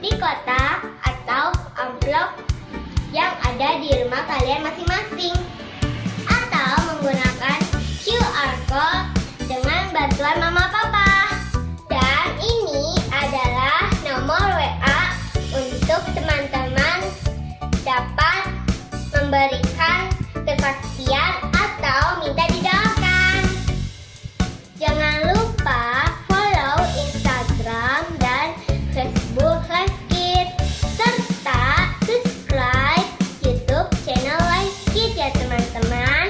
di kotak atau amplop yang ada di rumah kalian masing-masing, atau menggunakan QR code dengan bantuan mama papa. Dan ini adalah nomor WA untuk teman-teman dapat memberikan kesaksian atau minta didoakan. Jangan lupa follow Instagram dan Facebook Live Kids, serta subscribe YouTube channel Live Kids ya teman-teman.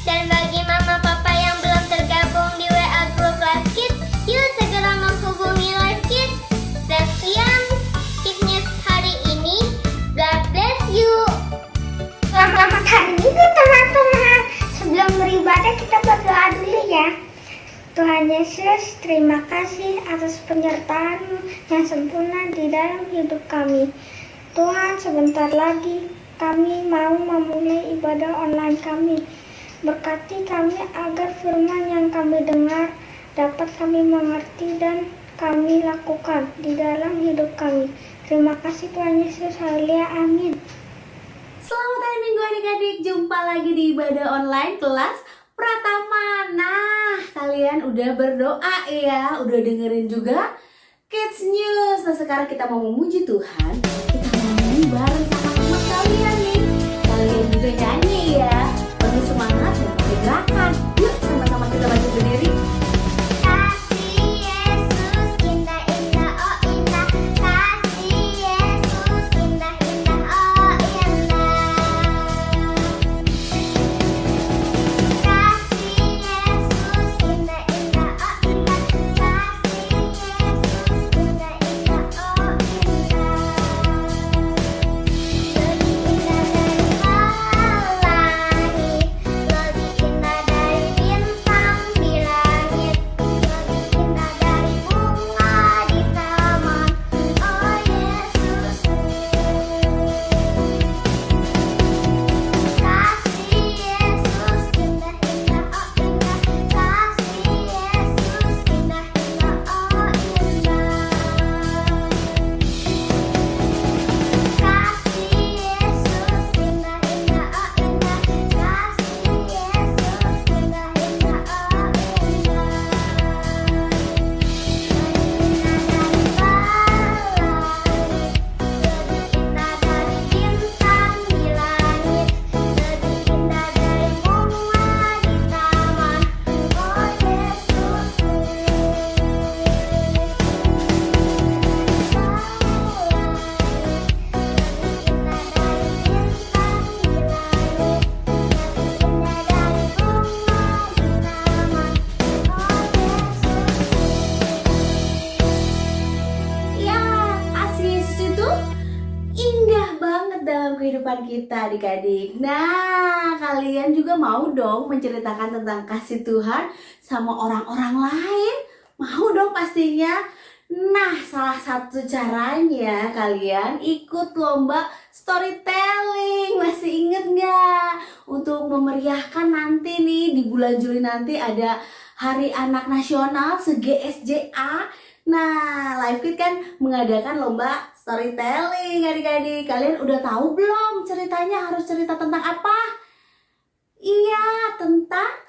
Dan bagi mama papa yang belum tergabung di WA Group Live Kids, yuk segera menghubungi Live Kids. Sekian Kids News hari ini. God bless you. Selamat hari Minggu teman-teman. Sebelum beribadah kita berdoa dulu ya. Tuhan Yesus, terima kasih atas penyertaan-Mu yang sempurna di dalam hidup kami. Tuhan, sebentar lagi kami mau memulai ibadah online kami. Berkati kami agar firman yang kami dengar dapat kami mengerti dan kami lakukan di dalam hidup kami. Terima kasih Tuhan Yesus, haleluya, amin. Selamat hari Minggu adik-adik, jumpa lagi di ibadah online kelas Pratama. Nah, kalian udah berdoa ya, udah dengerin juga Kids News. Nah, sekarang kita mau memuji Tuhan. Kita mau nyanyi bareng sama teman kalian nih. Kalian juga nyanyi ya, penuh semangat dan pakai gerakan. Yuk, sama-sama kita baju berdiri. Kasih Yesus indah indah oh indah, kasih Yesus indah indah oh indah, kasih Yesus indah indah oh indah, kasih Yesus indah indah oh indah, lebih indah dari pelangi, lebih indah dari bintang di langit, lebih indah dari bunga di taman. Oh Yesusku, kasih Yesus indah indah oh indah, kasih Yesus indah indah oh indah, kasih Yesus indah indah oh indah, kasih Yesus indah indah oh indah, lebih indah dari bintang di langit, lebih indah dari bunga di taman. Oh Yesusku, Ya, kasih Yesus itu indah banget dalam kehidupan kita adik-adik. Nah, kalian juga mau dong menceritakan tentang kasih Tuhan sama orang-orang lain? Mau dong pastinya. Nah, salah satu caranya kalian ikut lomba storytelling. Masih inget nggak? Untuk memeriahkan nanti nih di bulan Juli nanti ada Hari Anak Nasional se-GSJA. Nah, Live Kids kan mengadakan lomba storytelling adik-adik. Kalian udah tahu belum ceritanya harus cerita tentang apa? Iya, tentang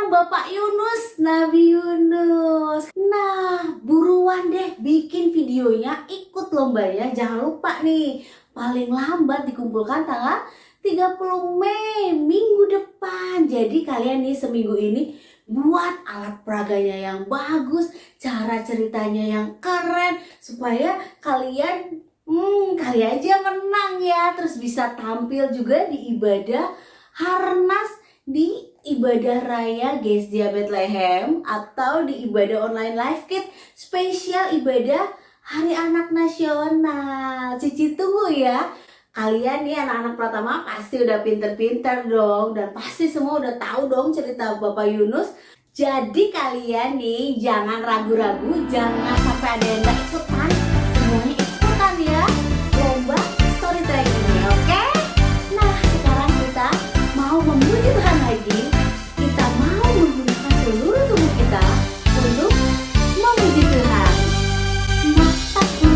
Bapak Yunus, Nabi Yunus. Nah, buruan deh bikin videonya, ikut lombanya. Jangan lupa nih, paling lambat dikumpulkan tanggal 30 Mei minggu depan. Jadi kalian nih seminggu ini buat alat peraganya yang bagus, cara ceritanya yang keren, supaya kalian kali aja menang ya. Terus bisa tampil juga di ibadah Harnas, di ibadah raya GSJ Bethlehem, atau di ibadah online Live Kids spesial ibadah Hari Anak Nasional. Cici tunggu ya. Kalian nih anak-anak Pratama pasti udah pinter-pinter dong, dan pasti semua udah tahu dong cerita Bapak Yunus. Jadi kalian nih jangan ragu-ragu, jangan sampai ada yang gak ikutan. Semuanya ikutan ya lomba storytelling ini, oke? Nah, sekarang kita mau memuji Tuhan lagi. Kita mau menggunakan seluruh tubuh kita untuk memuji Tuhan. Mataku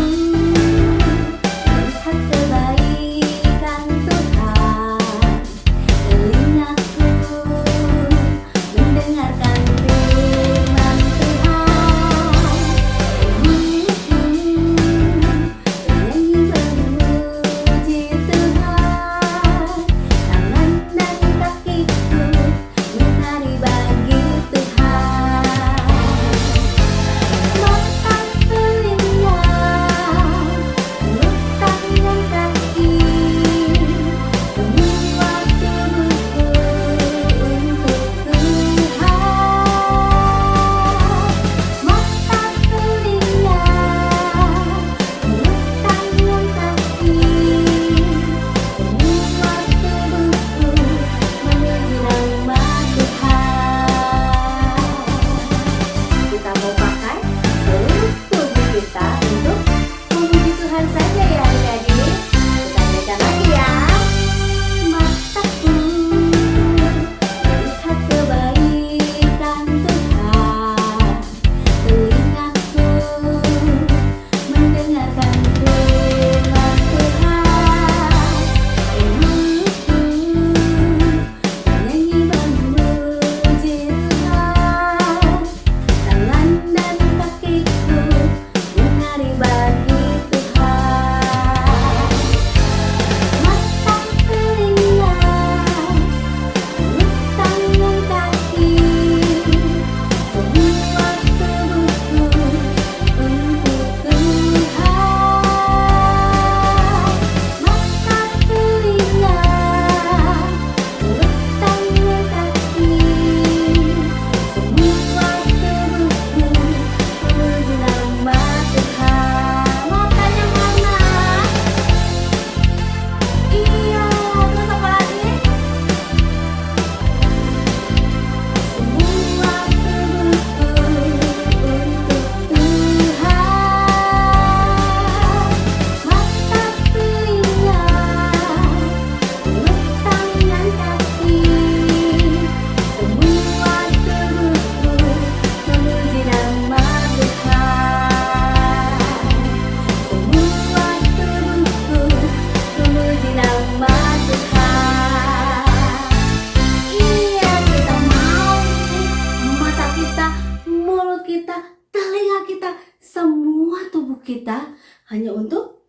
kita hanya untuk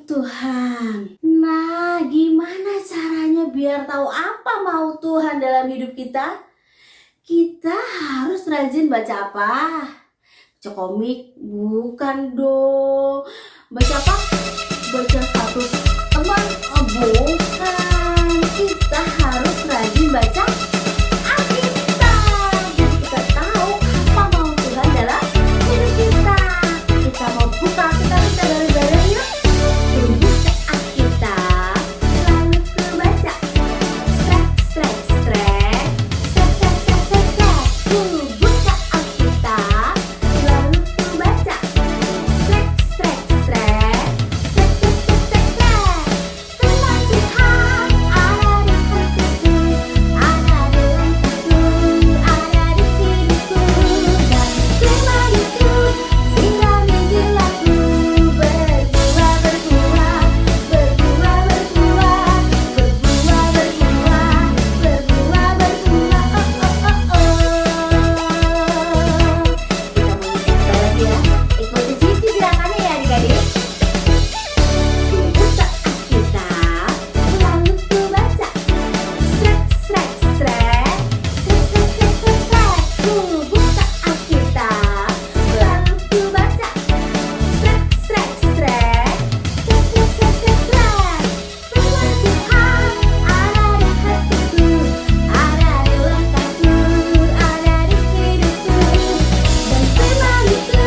Tuhan. Nah, gimana caranya biar tahu apa mau Tuhan dalam hidup kita? Kita harus rajin baca apa? Baca komik? Bukan dong. Baca apa? Baca status teman? Oh, bukan. Kita harus rajin baca Alkitab. Jadi kita tahu apa mau Tuhan dalam hidup kita. Kita mau buka Alkitab kita dari bareng yuk. Buka Alkitab, lalu ku baca. Strek, strek, strek. Strek, strek, strek, strek, strek. Ku buka Alkitab, lalu ku baca. Strek, strek, strek. Strek, strek, strek, strek, strek. Firman Tuhan ada di hatiku, ada di langkahku, ada di hidupku. Dan firman itu sirami jiwaku, berbuah, berbuah, berbuah, berbuah, berbuah, berbuah, berbuah, berbuah. Oh, oh, oh, oh. Kita mau coba lagi ya. Ikuti Cici gerakannya ya adik-adik. Buka Alkitab, lalu ku baca. Strek, strek, strek. Strek, strek, strek, strek, strek. Ku buka Alkitab, lalu ku baca. Strek, strek, strek. Strek, strek, strek, strek, strek. Firman Tuhan ada di hatiku, ada di langkahku, ada di hidupku. Dan firman itu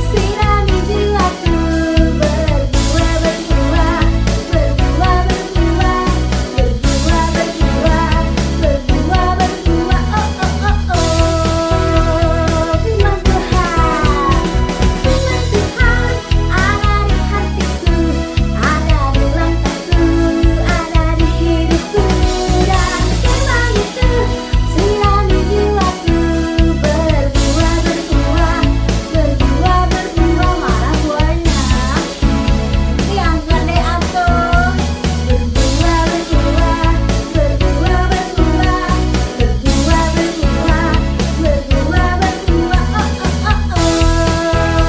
sirami jiwaku, berbuah, berbuah, berbuah, berbuah, berbuah, berbuah, berbuah, berbuah. Oh, oh, oh, oh. Firman Tuhan ada di hatiku, ada di langkahku, ada di hidupku. Dan firman itu sirami jiwaku, berbuah, berbuah, berbuah, berbuah. Mana buahnya? Yang gede atuh. Berbuah, berbuah, berbuah, berbuah, berbuah, berbuah, berbuah, berbuah. Oh, oh, oh, oh.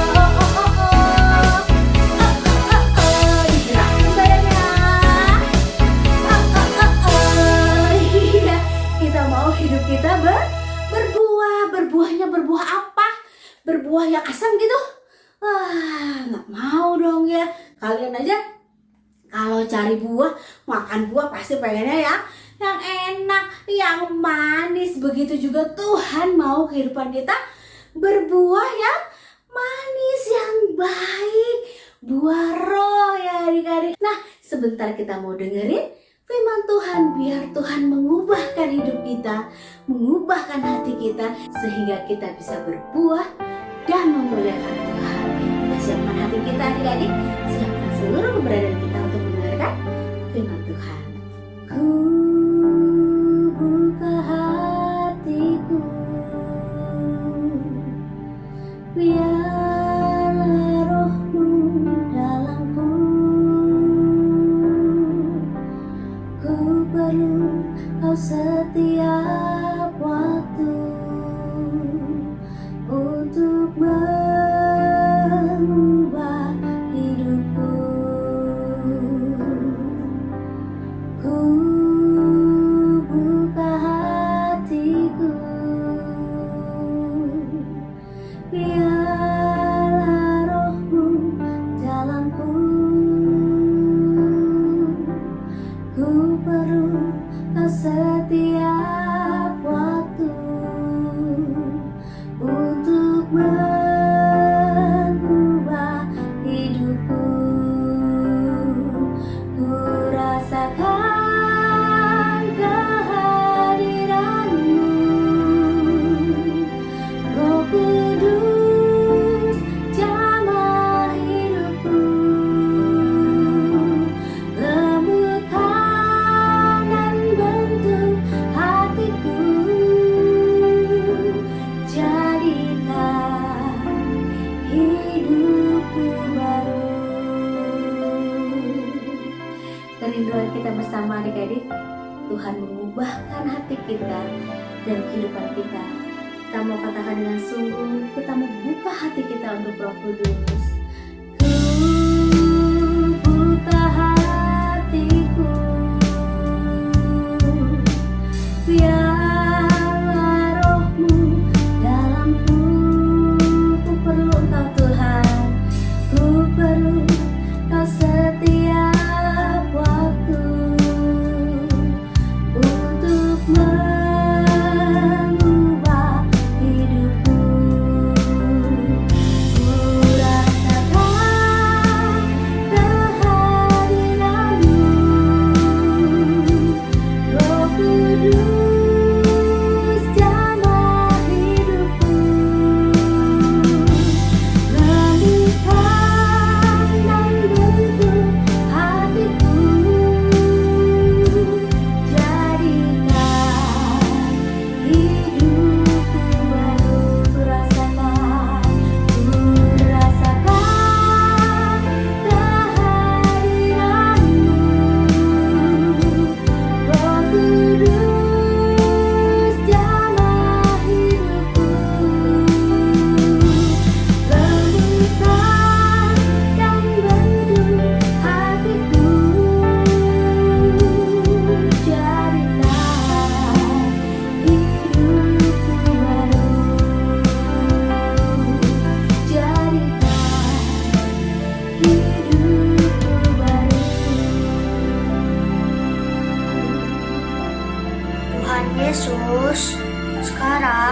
Oh, oh, oh, oh. Oh, oh, oh, oh. Digerakin badannya. Oh, oh, oh, oh. Iya, kita mau hidup kita berbuah. Berbuahnya berbuah apa? Berbuah yang asam gitu? Wah, nggak mau dong ya. Kalian aja kalau cari buah, makan buah pasti pengennya ya yang enak, yang manis. Begitu juga Tuhan mau kehidupan kita berbuah yang manis, yang baik, buah roh ya adik-adik. Nah, sebentar kita mau dengerin firman Tuhan biar Tuhan mengubahkan hidup kita, mengubahkan hati kita sehingga kita bisa berbuah dan memuliakan Tuhan. Kita siapkan hati kita adik-adik, siapkan seluruh keberadaan kita untuk mendengarkan firman Tuhan. Ku buka hatiku, biarlah rohmu dalamku. Ku perlu kau setiap waktu untuk mengubah hidupku. Ku buka hatiku, biarlah rohmu dalamku. Ku perlu kau setiap waktu untuk mengubah hidupku. Ku rasakan kehadiranmu, Roh Kudus jamah hidupku. Lembutkan dan bentuk hatiku, jadikan hidupku baru. Kerinduan kita bersama adik-adik, Tuhan mengubahkan hati kita dan kehidupan kita. Kita mau katakan dengan sungguh, kita mau buka hati kita untuk Roh Kudus.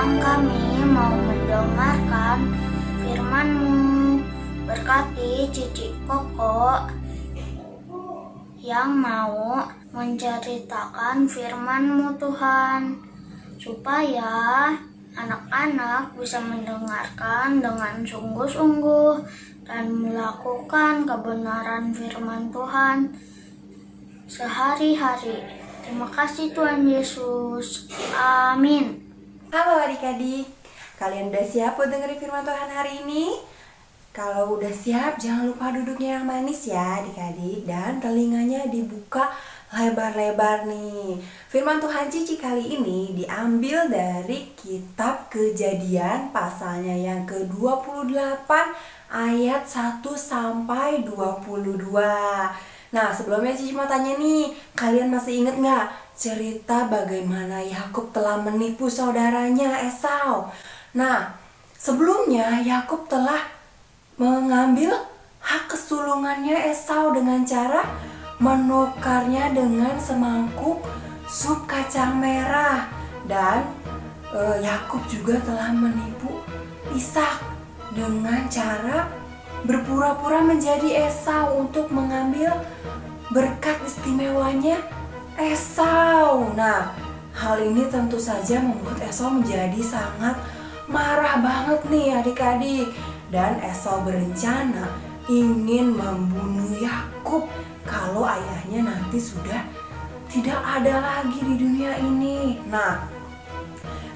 Tuhan kami mau mendengarkan firman-Mu. Berkati Cici Koko yang mau menceritakan firman-Mu Tuhan, supaya anak-anak bisa mendengarkan dengan sungguh-sungguh dan melakukan kebenaran firman Tuhan sehari-hari. Terima kasih Tuhan Yesus. Amin. Halo adik-adik, kalian udah siap buat dengerin firman Tuhan hari ini? Kalau udah siap, jangan lupa duduknya yang manis ya adik-adik, dan telinganya dibuka lebar-lebar nih. Firman Tuhan Cici kali ini diambil dari kitab Kejadian pasalnya yang ke-28 ayat 1 sampai 22. Nah, sebelumnya Cici mau tanya nih, kalian masih inget gak cerita bagaimana Yakub telah menipu saudaranya Esau? Nah, sebelumnya Yakub telah mengambil hak kesulungannya Esau dengan cara menukarnya dengan semangkuk sup kacang merah. Dan Yakub juga telah menipu Ishak dengan cara berpura-pura menjadi Esau untuk mengambil berkat istimewanya Esau. Nah, hal ini tentu saja membuat Esau menjadi sangat marah banget nih adik-adik. Dan Esau berencana ingin membunuh Yakub kalau ayahnya nanti sudah tidak ada lagi di dunia ini. Nah,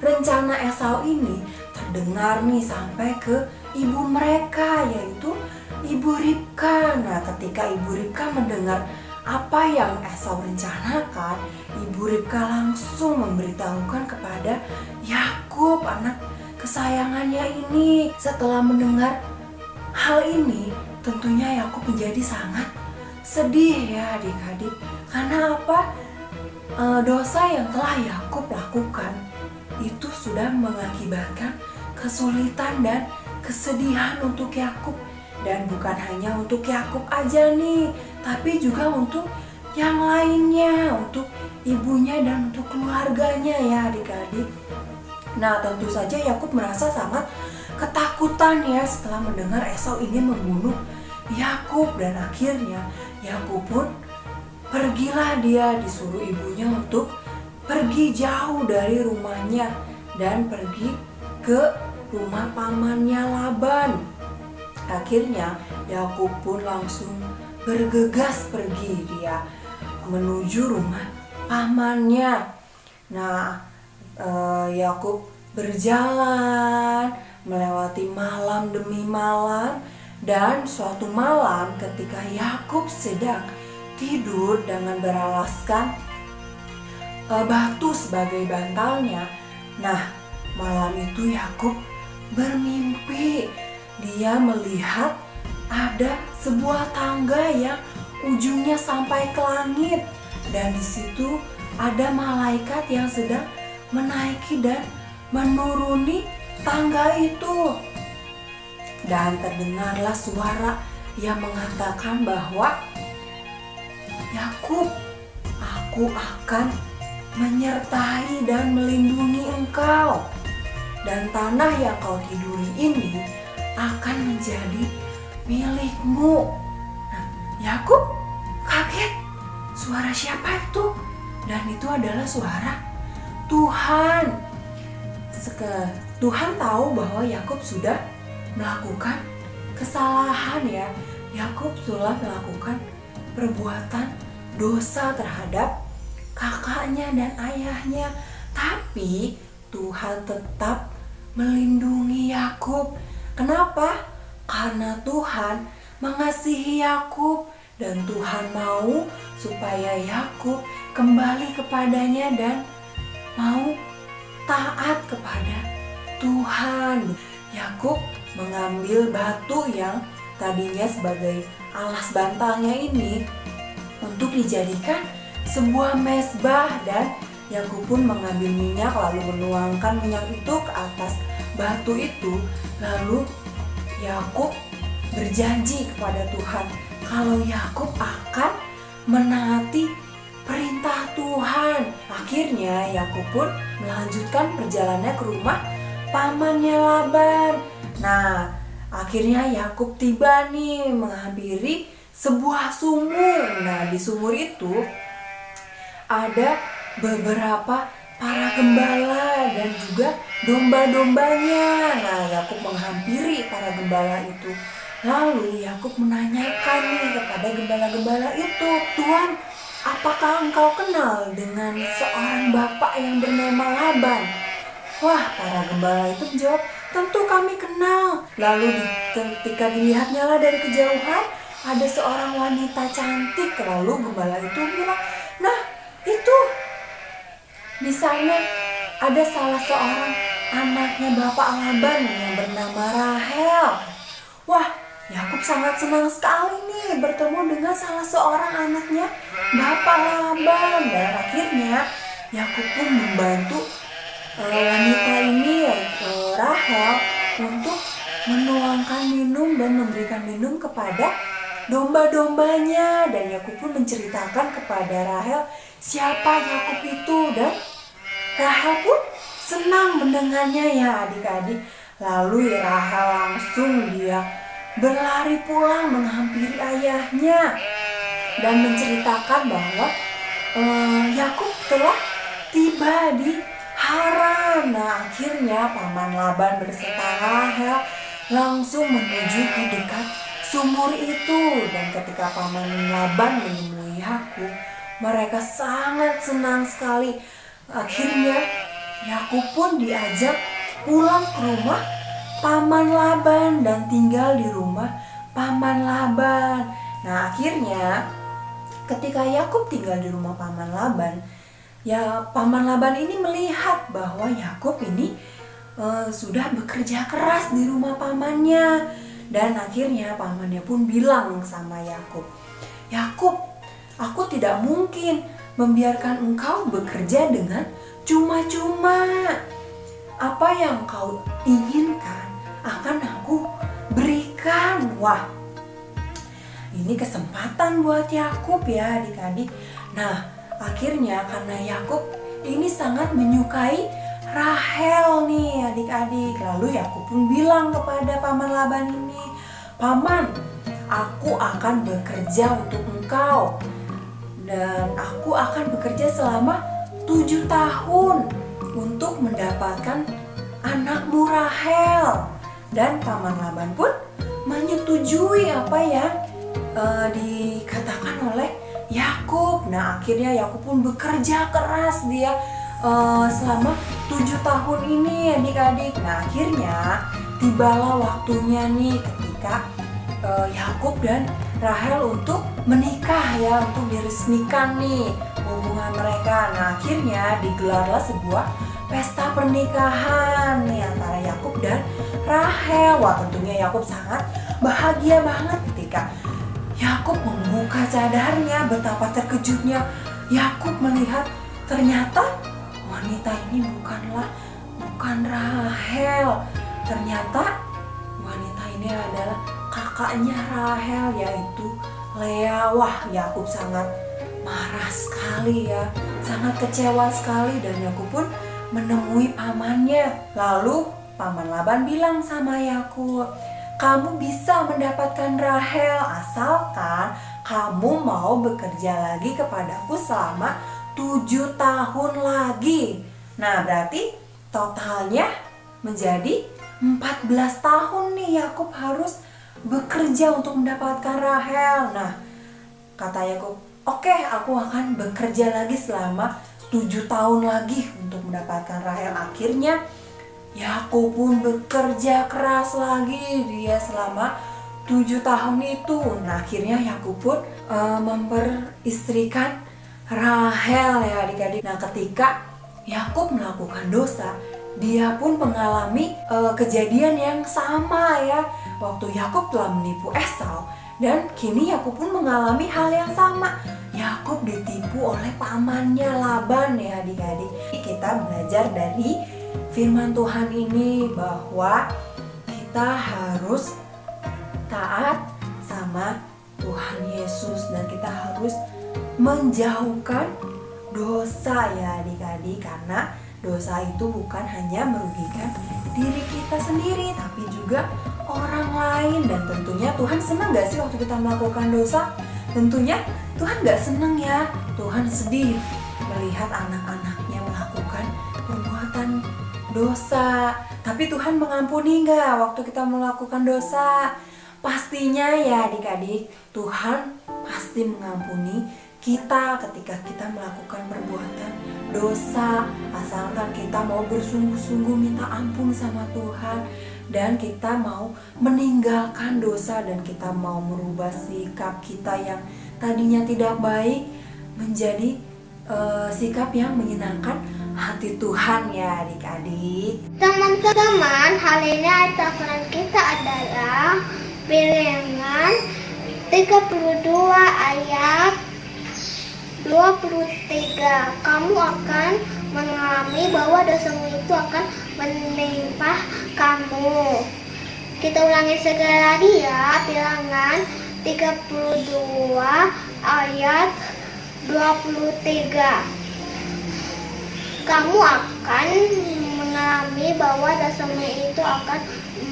rencana Esau ini terdengar nih sampai ke ibu mereka, yaitu Ibu Ribka. Nah, ketika Ibu Ribka mendengar apa yang Esau rencanakan, Ibu Ribka langsung memberitahukan kepada Yakub, anak kesayangannya ini. Setelah mendengar hal ini, tentunya Yakub menjadi sangat sedih ya adik-adik. Karena apa? Dosa yang telah Yakub lakukan itu sudah mengakibatkan kesulitan dan kesedihan untuk Yakub. Dan bukan hanya untuk Yakub aja nih, tapi juga untuk yang lainnya, untuk ibunya dan untuk keluarganya ya adik-adik. Nah, tentu saja Yakub merasa sangat ketakutan ya setelah mendengar Esau ingin membunuh Yakub. Dan akhirnya Yakub pun pergilah, dia disuruh ibunya untuk pergi jauh dari rumahnya dan pergi ke rumah pamannya Laban. Akhirnya Yakub pun langsung bergegas pergi, dia menuju rumah pamannya. Nah, Yakub berjalan melewati malam demi malam, dan suatu malam ketika Yakub sedang tidur dengan beralaskan batu sebagai bantalnya. Nah, malam itu Yakub bermimpi. Dia melihat ada sebuah tangga yang ujungnya sampai ke langit, dan di situ ada malaikat yang sedang menaiki dan menuruni tangga itu. Dan terdengarlah suara yang mengatakan bahwa, Yakub, aku akan menyertai dan melindungi engkau, dan tanah yang kau tiduri ini akan menjadi milikmu. Nah, Yakub kaget, suara siapa itu? Dan itu adalah suara Tuhan. Tuhan tahu bahwa Yakub sudah melakukan kesalahan ya. Yakub telah melakukan perbuatan dosa terhadap kakaknya dan ayahnya. Tapi Tuhan tetap melindungi Yakub. Kenapa? Karena Tuhan mengasihi Yakub, dan Tuhan mau supaya Yakub kembali kepadanya dan mau taat kepada Tuhan. Yakub mengambil batu yang tadinya sebagai alas bantalnya ini untuk dijadikan sebuah mezbah, dan Yakub pun mengambil minyak lalu menuangkan minyak itu ke atas batu itu. Lalu Yakub berjanji kepada Tuhan kalau Yakub akan menaati perintah Tuhan. Akhirnya Yakub pun melanjutkan perjalanannya ke rumah pamannya Laban. Nah, akhirnya Yakub tiba nih menghampiri sebuah sumur. Nah, di sumur itu ada beberapa para gembala dan juga domba-dombanya. Nah, Yakub menghampiri para gembala itu. Lalu Yakub menanyakan nih kepada gembala-gembala itu, "Tuan, apakah engkau kenal dengan seorang bapak yang bernama Laban?" Wah, para gembala itu menjawab, "Tentu kami kenal." Lalu ketika dilihatnya lah dari kejauhan, ada seorang wanita cantik. Lalu gembala itu bilang, "Nah, itu di sana ada salah seorang anaknya bapak Laban yang bernama Rahel." Wah, Yakub sangat senang sekali nih bertemu dengan salah seorang anaknya bapak Laban. Dan akhirnya Yakub pun membantu wanita ini, yaitu Rahel, untuk menuangkan minum dan memberikan minum kepada domba-dombanya. Dan Yakub pun menceritakan kepada Rahel siapa Yakub itu, dan Rahel pun senang mendengarnya ya adik-adik. Lalu Rahel langsung dia berlari pulang menghampiri ayahnya dan menceritakan bahwa Yakub telah tiba di Haran. Nah, akhirnya paman Laban berserta Rahel langsung menuju ke dekat sumur itu. Dan ketika paman Laban menemui Yakub, mereka sangat senang sekali. Akhirnya Yakub pun diajak pulang ke rumah paman Laban dan tinggal di rumah paman Laban. Nah, akhirnya ketika Yakub tinggal di rumah paman Laban, ya paman Laban ini melihat bahwa Yakub ini sudah bekerja keras di rumah pamannya. Dan akhirnya pamannya pun bilang sama Yakub, "Yakub, aku tidak mungkin membiarkan engkau bekerja dengan cuma-cuma. Apa yang kau inginkan akan aku berikan." Wah, ini kesempatan buat Yakub ya adik-adik. Nah, akhirnya karena Yakub ini sangat menyukai Rahel nih adik-adik. Lalu Yakub pun bilang kepada paman Laban ini, "Paman, aku akan bekerja untuk engkau. Dan aku akan bekerja selama 7 tahun untuk mendapatkan anakmu Rahel." Dan paman Laban pun menyetujui apa yang dikatakan oleh Yakub. Nah, akhirnya Yakub pun bekerja keras dia selama 7 tahun ini adik-adik. Nah, akhirnya tibalah waktunya nih ketika Yakub dan Rahel untuk menikah ya, untuk diresmikan nih hubungan mereka. Nah, akhirnya digelarlah sebuah pesta pernikahan nih antara Yakub dan Rahel. Wah, tentunya Yakub sangat bahagia banget ketika Yakub membuka cadarnya. Betapa terkejutnya Yakub melihat ternyata wanita ini bukan Rahel. Ternyata wanita ini adalah kakaknya Rahel, yaitu Lea. Wah, Yakub sangat marah sekali ya, sangat kecewa sekali. Dan Yakub pun menemui pamannya. Lalu paman Laban bilang sama Yakub, "Kamu bisa mendapatkan Rahel asalkan kamu mau bekerja lagi kepadaku selama 7 tahun lagi." Nah, berarti totalnya menjadi 14 tahun nih Yakub harus bekerja untuk mendapatkan Rahel. Nah, kata Yakub, "Oke, aku akan bekerja lagi selama 7 tahun lagi untuk mendapatkan Rahel." Akhirnya Yakub pun bekerja keras lagi dia selama 7 tahun itu. Nah, akhirnya Yakub pun memperistrikan Rahel ya adik-adik. Nah, ketika Yakub melakukan dosa, dia pun mengalami kejadian yang sama ya. Waktu Yakub telah menipu Esau, dan kini Yakub pun mengalami hal yang sama. Yakub ditipu oleh pamannya Laban ya adik-adik. Kita belajar dari firman Tuhan ini bahwa kita harus taat sama Tuhan Yesus dan kita harus menjauhkan dosa ya adik-adik, karena dosa itu bukan hanya merugikan diri kita sendiri, tapi juga orang lain. Dan tentunya Tuhan senang gak sih waktu kita melakukan dosa? Tentunya Tuhan gak senang ya. Tuhan sedih melihat anak-anaknya melakukan perbuatan dosa. Tapi Tuhan mengampuni gak waktu kita melakukan dosa? Pastinya ya adik-adik, Tuhan pasti mengampuni kita ketika kita melakukan perbuatan dosa, asalkan kita mau bersungguh-sungguh minta ampun sama Tuhan dan kita mau meninggalkan dosa dan kita mau merubah sikap kita yang tadinya tidak baik menjadi sikap yang menyenangkan hati Tuhan ya adik-adik. Teman-teman, hari ini ayat Al-Quran kita adalah Bilangan 32 ayat 23. Kamu akan mengalami bahwa dosamu itu akan menimpa kamu. Kita ulangi sekali lagi ya. Bilangan 32 ayat 23. Kamu akan mengalami bahwa dosamu itu akan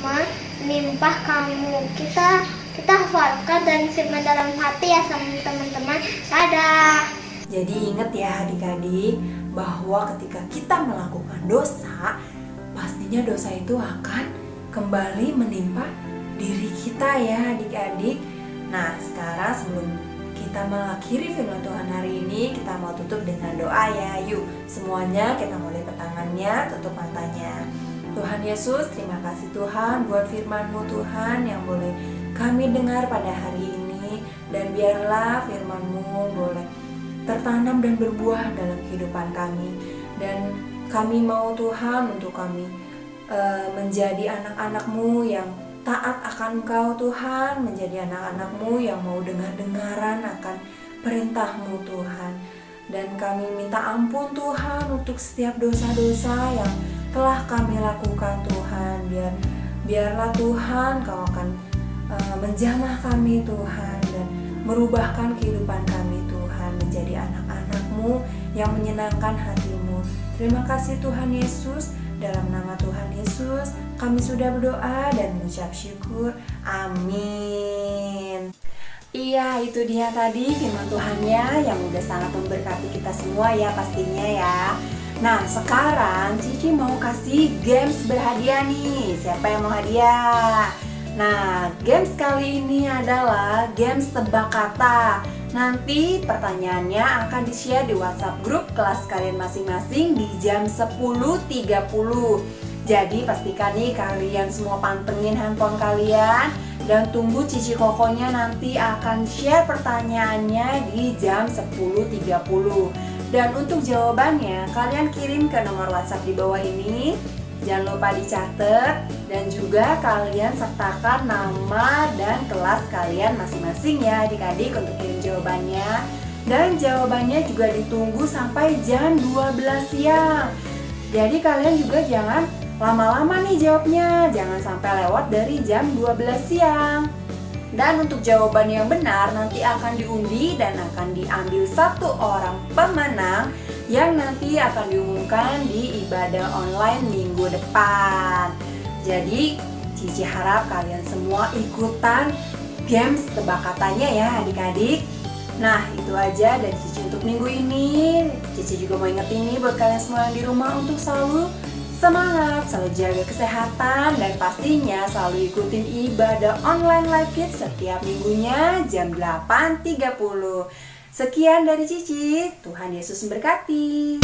menimpa kamu. Kita hafalkan dan simpan dalam hati ya sama teman-teman. Dadah. Jadi ingat ya adik-adik, bahwa ketika kita melakukan dosa, pastinya dosa itu akan kembali menimpa diri kita ya adik-adik. Nah sekarang sebelum kita mengakhiri firman Tuhan hari ini, kita mau tutup dengan doa ya. Yuk semuanya kita mulai ke tangannya, tutup matanya. Tuhan Yesus, terima kasih Tuhan buat firman-Mu Tuhan yang boleh kami dengar pada hari ini. Dan biarlah firman-Mu boleh tertanam dan berbuah dalam kehidupan kami. Dan kami mau Tuhan untuk kami menjadi anak-anak-Mu yang taat akan Engkau Tuhan, menjadi anak-anak-Mu yang mau dengar-dengaran akan perintah-Mu Tuhan. Dan kami minta ampun Tuhan untuk setiap dosa-dosa yang telah kami lakukan Tuhan. Biarlah Tuhan Kau akan menjamah kami Tuhan dan merubahkan kehidupan kami Tuhan menjadi anak-anak-Mu yang menyenangkan hati-Mu. Terima kasih Tuhan Yesus. Dalam nama Tuhan Yesus kami sudah berdoa dan mengucap syukur. Amin. Iya, itu dia tadi firman Tuhannya yang udah sangat memberkati kita semua ya pastinya ya. Nah sekarang Cici mau kasih games berhadiah nih. Siapa yang mau hadiah? Nah, games kali ini adalah games tebak kata. Nanti pertanyaannya akan di-share di WhatsApp grup kelas kalian masing-masing di jam 10.30. Jadi pastikan nih kalian semua pantengin handphone kalian dan tunggu Cici Kokonya nanti akan share pertanyaannya di jam 10.30. Dan untuk jawabannya kalian kirim ke nomor WhatsApp di bawah ini. Jangan lupa dicatat dan juga kalian sertakan nama dan kelas kalian masing-masing ya adik-adik untuk kirim jawabannya. Dan jawabannya juga ditunggu sampai jam 12 siang. Jadi kalian juga jangan lama-lama nih jawabnya, jangan sampai lewat dari jam 12 siang. Dan untuk jawaban yang benar nanti akan diundi dan akan diambil satu orang pemenang yang nanti akan diumumkan di ibadah online minggu depan. Jadi Cici harap kalian semua ikutan games tebak katanya ya adik-adik. Nah itu aja dari Cici untuk minggu ini. Cici juga mau ingetin nih buat kalian semua yang di rumah untuk selalu semangat, selalu jaga kesehatan, dan pastinya selalu ikutin ibadah online Live Kids setiap minggunya jam 8.30. Sekian dari Cici, Tuhan Yesus memberkati.